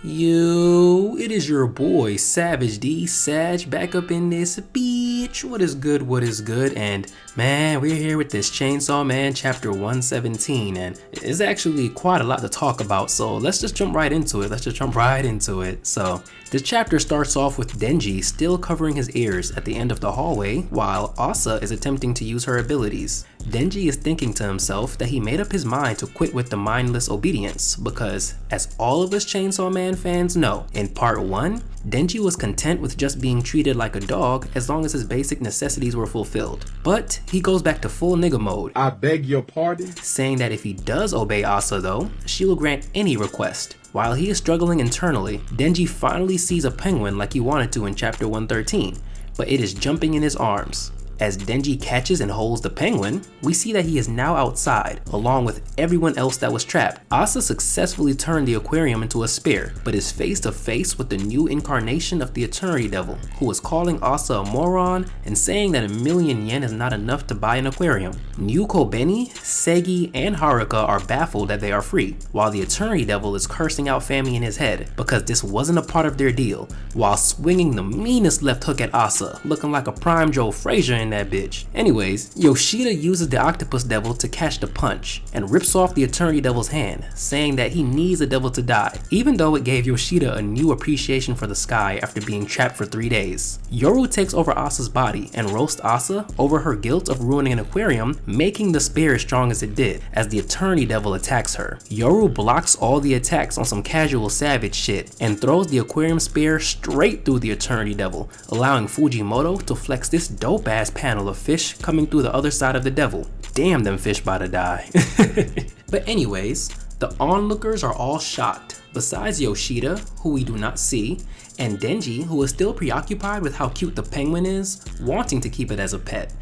Yo, it is your boy Savage D Sag back up in this bitch. What is good? What is good? And man, we're here with this Chainsaw Man chapter 117, and it's actually quite a lot to talk about. So let's just jump right into it. So this chapter starts off with Denji still covering his ears at the end of the hallway while Asa is attempting to use her abilities. Denji is thinking to himself that he made up his mind to quit with the mindless obedience because, as all of us Chainsaw Man fans know, in part 1, Denji was content with just being treated like a dog as long as his basic necessities were fulfilled. But he goes back to full nigga mode. I beg your pardon? Saying that if he does obey Asa though, she will grant any request. While he is struggling internally, Denji finally sees a penguin like he wanted to in chapter 113, but it is jumping in his arms. As Denji catches and holds the penguin, we see that he is now outside, along with everyone else that was trapped. Asa successfully turned the aquarium into a spear, but is face to face with the new incarnation of the Eternity Devil, who is calling Asa a moron and saying that 1,000,000 yen is not enough to buy an aquarium. New Kobeni, Segi, and Haruka are baffled that they are free, while the Eternity Devil is cursing out Fami in his head because this wasn't a part of their deal, while swinging the meanest left hook at Asa, looking like a prime Joe Frazier in that bitch. Anyways, Yoshida uses the Octopus Devil to catch the punch and rips off the Eternity Devil's hand, saying that he needs the devil to die, even though it gave Yoshida a new appreciation for the sky after being trapped for 3 days. Yoru takes over Asa's body and roasts Asa over her guilt of ruining an aquarium, making the spear as strong as it did, as the Eternity Devil attacks her. Yoru blocks all the attacks on some casual savage shit and throws the aquarium spear straight through the Eternity Devil, allowing Fujimoto to flex this dope ass panel of fish coming through the other side of the devil. Damn, them fish about to die. But anyways, the onlookers are all shocked, besides Yoshida, who we do not see, and Denji, who is still preoccupied with how cute the penguin is, wanting to keep it as a pet.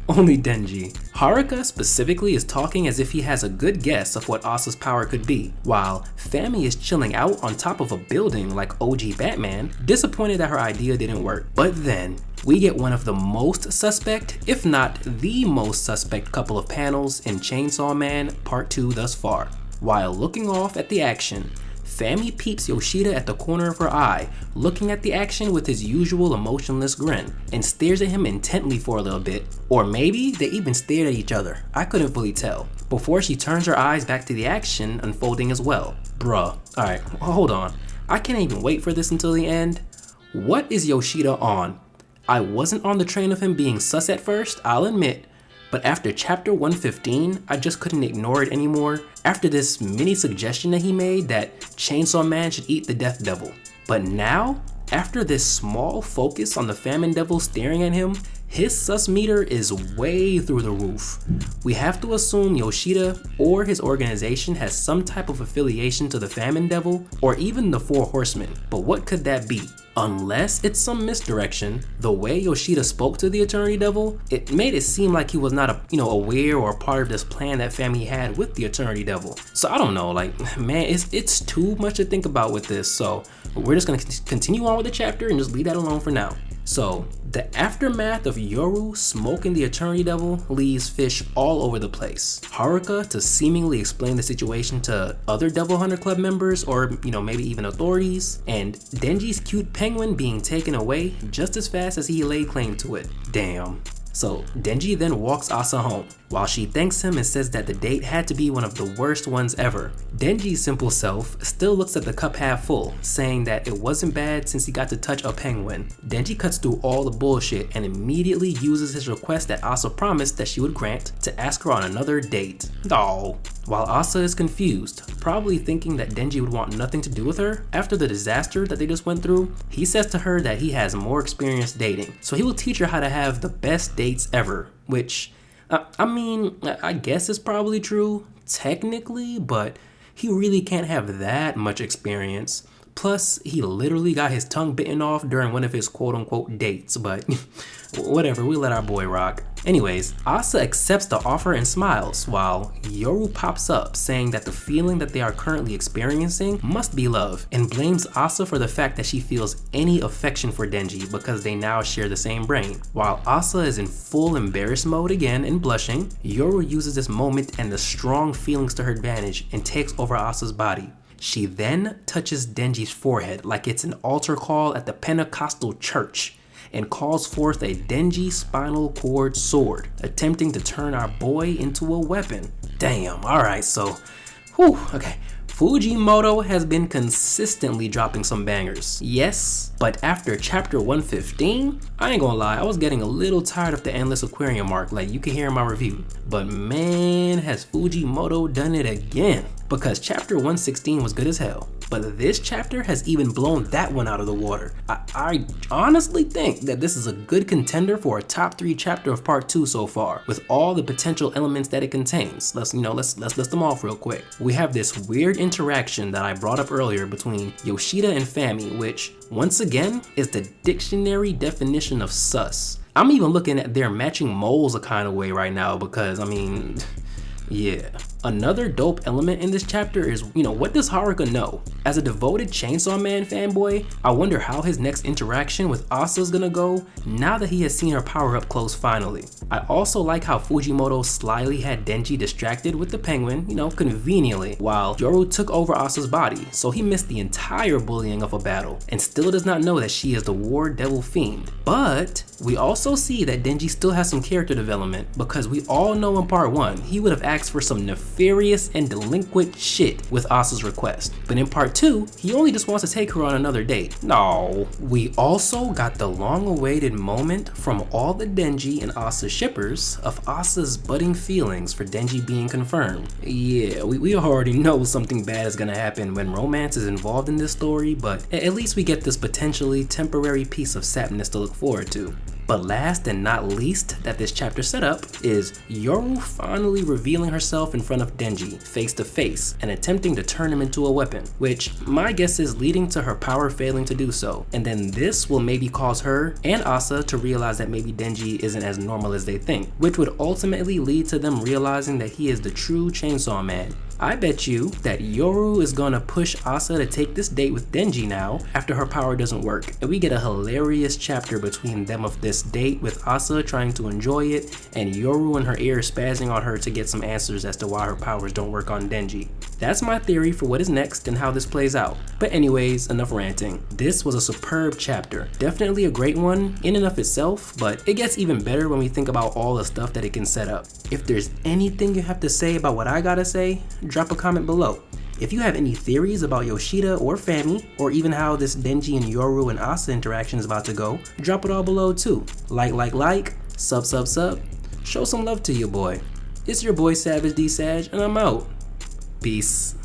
Only Denji. Haruka specifically is talking as if he has a good guess of what Asa's power could be, while Fami is chilling out on top of a building like OG Batman, disappointed that her idea didn't work. But then, we get one of the most suspect, if not the most suspect couple of panels in Chainsaw Man Part 2 thus far. While looking off at the action, Fami peeps Yoshida at the corner of her eye, looking at the action with his usual emotionless grin, and stares at him intently for a little bit, or maybe they even stared at each other, I couldn't fully tell, before she turns her eyes back to the action unfolding as well. Bruh, alright, hold on, I can't even wait for this until the end. What is Yoshida on? I wasn't on the train of him being sus at first, I'll admit, but after chapter 115, I just couldn't ignore it anymore after this mini suggestion that he made that Chainsaw Man should eat the Death Devil. But now, after this small focus on the Famine Devil staring at him, his sus meter is way through the roof. We have to assume Yoshida or his organization has some type of affiliation to the Famine Devil or even the Four Horsemen, but what could that be? Unless it's some misdirection, the way Yoshida spoke to the Eternity Devil, it made it seem like he was not aware or a part of this plan that Fami had with the Eternity Devil. So I don't know, like, man, it's too much to think about with this, so we're just gonna continue on with the chapter and just leave that alone for now. So, the aftermath of Yoru smoking the Eternity Devil leaves fish all over the place. Haruka to seemingly explain the situation to other Devil Hunter Club members or, maybe even authorities, and Denji's cute penguin being taken away just as fast as he laid claim to it. Damn. So Denji then walks Asa home, while she thanks him and says that the date had to be one of the worst ones ever. Denji's simple self still looks at the cup half full, saying that it wasn't bad since he got to touch a penguin. Denji cuts through all the bullshit and immediately uses his request that Asa promised that she would grant to ask her on another date. Oh. While Asa is confused, probably thinking that Denji would want nothing to do with her after the disaster that they just went through, he says to her that he has more experience dating, so he will teach her how to have the best dates ever, which, I guess is probably true, technically, but he really can't have that much experience. Plus, he literally got his tongue bitten off during one of his quote-unquote dates, but whatever, we let our boy rock. Anyways, Asa accepts the offer and smiles, while Yoru pops up saying that the feeling that they are currently experiencing must be love, and blames Asa for the fact that she feels any affection for Denji because they now share the same brain. While Asa is in full embarrassed mode again and blushing, Yoru uses this moment and the strong feelings to her advantage and takes over Asa's body. She then touches Denji's forehead like it's an altar call at the Pentecostal church and calls forth a Denji spinal cord sword, attempting to turn our boy into a weapon. Damn, alright, so, okay. Fujimoto has been consistently dropping some bangers, yes, but after chapter 115, I ain't gonna lie, I was getting a little tired of the endless aquarium arc, like you can hear in my review. But man, has Fujimoto done it again, because chapter 116 was good as hell. But this chapter has even blown that one out of the water. I honestly think that this is a good contender for a top 3 chapter of part 2 so far, with all the potential elements that it contains. Let's list them off real quick. We have this weird interaction that I brought up earlier between Yoshida and Fami, which once again is the dictionary definition of sus. I'm even looking at their matching moles a kind of way right now because I mean, yeah. Another dope element in this chapter is, what does Haruka know? As a devoted Chainsaw Man fanboy, I wonder how his next interaction with Asa's gonna go now that he has seen her power up close finally. I also like how Fujimoto slyly had Denji distracted with the penguin, conveniently, while Yoru took over Asa's body, so he missed the entire bullying of a battle, and still does not know that she is the war devil fiend. But we also see that Denji still has some character development, because we all know in part 1, he would have asked for some nefarious and delinquent shit with Asa's request. But in part 2, he only just wants to take her on another date. No. We also got the long-awaited moment from all the Denji and Asa shippers of Asa's budding feelings for Denji being confirmed. Yeah, we already know something bad is gonna happen when romance is involved in this story, but at least we get this potentially temporary piece of sapness to look forward to. But last and not least that this chapter set up is Yoru finally revealing herself in front of Denji face to face and attempting to turn him into a weapon, which my guess is leading to her power failing to do so. And then this will maybe cause her and Asa to realize that maybe Denji isn't as normal as they think, which would ultimately lead to them realizing that he is the true Chainsaw Man. I bet you that Yoru is gonna push Asa to take this date with Denji now after her power doesn't work, and we get a hilarious chapter between them of this date with Asa trying to enjoy it and Yoru and her ears spazzing on her to get some answers as to why her powers don't work on Denji. That's my theory for what is next and how this plays out. But anyways, enough ranting. This was a superb chapter, definitely a great one in and of itself, but it gets even better when we think about all the stuff that it can set up. If there's anything you have to say about what I gotta say, drop a comment below. If you have any theories about Yoshida or Fami, or even how this Denji and Yoru and Asa interaction is about to go, drop it all below too. Like, sub, show some love to your boy. It's your boy Savage D Sag, and I'm out. Peace.